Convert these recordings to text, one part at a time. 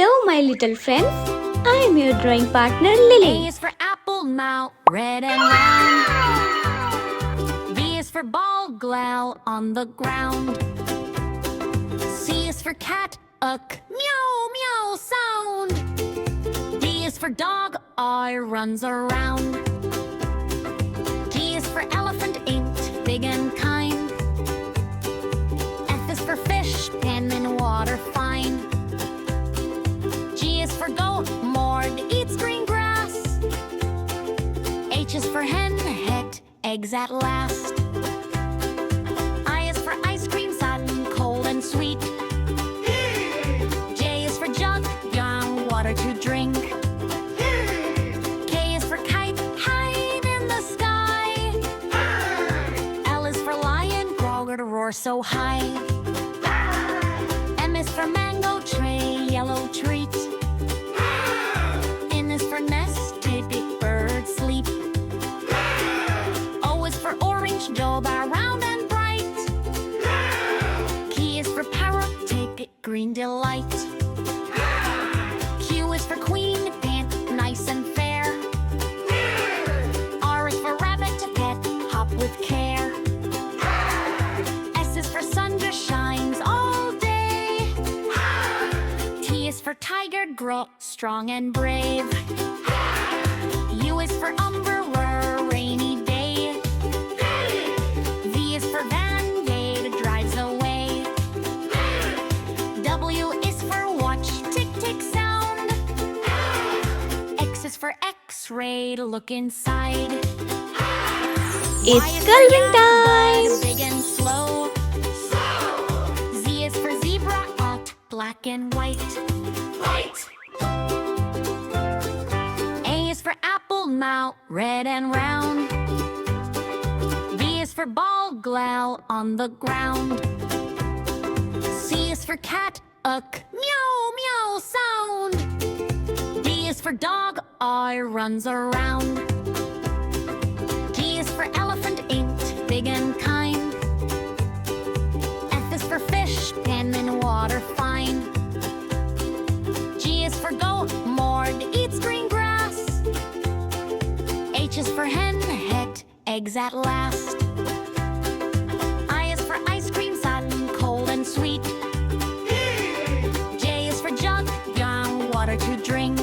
Hello, my little friends. I am your drawing partner, Lily. A is for apple, mouth, red and round. B is for ball, glow on the ground. C is for cat, meow meow sound. D is for dog, I runs around. G is for elephant, inked, big and kind. F is for fish, pen in water fine. G is for goat, moored, eats green grass. H is for hen, het, eggs at last. I is for ice cream, sudden, cold and sweet. J is for jug, young, water to drink. K is for kite, hide in the sky. L is for lion, grow to roar so high. M is for mango, tray, yellow treat. N is for nest, big bird sleep. O is for orange, job round and bright. K is for parrot, take it green delight. Q is for queen, pant, nice and fair. R is for rabbit, pet, hop with care. S is for sun, just shines all day. T is for tiger, grow strong and brave. U is for umbrella, rainy day. V is for van, gate, drives away. W is for watch, tick tick sound. X is for X-ray, to look inside. It's Y is for coloring yak, time. bug, big and slow. Z is for zebra, black and white. A is for apple, mouth, red and round. B is for ball, glow on the ground. C is for cat, meow meow sound. D is for dog, I runs around. G is for elephant, inked, big and kind. F is for fish, pen in water fine. G is for goat, moored, eats green grass. H is for hen, het, eggs at last. I is for ice cream, sudden, cold and sweet. J is for jug, young, water to drink.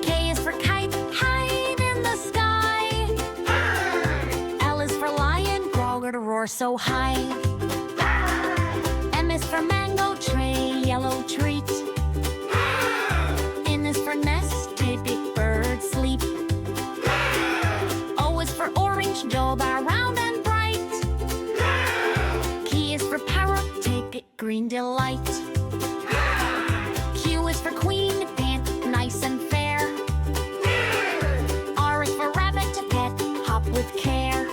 K is for kite, hide in the sky. L is for lion, grow to roar so high. M is for mango, tray, yellow treat. N is for nest, big bird sleep. O is for orange, job round and bright. K is for parrot, take it green delight. Q is for queen, pant, nice and fair. R is for rabbit, pet, hop with care.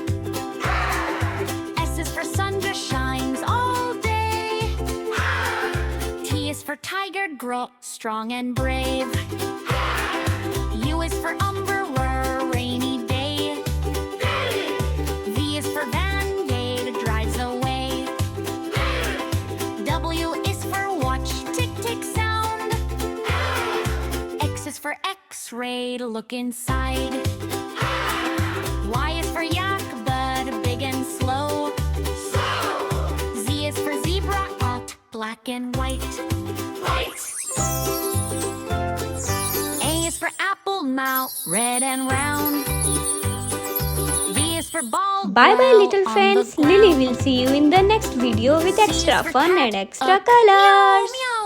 S is for sun, just shines all day. T is for tiger, grow strong and brave. U is for umbrella, rainy day. V is for van, gate, drives away. W is for watch, tick tick sound. X is for X-ray, to look inside. Y is for yak, but big and slow. Z is for zebra, black and white. A is for apple, mouth, red and round. B is for ball. Bye bye, glow little on friends. the Lily ground. will see you in the next video with C is extra for fun cat, and extra meow colors. meow.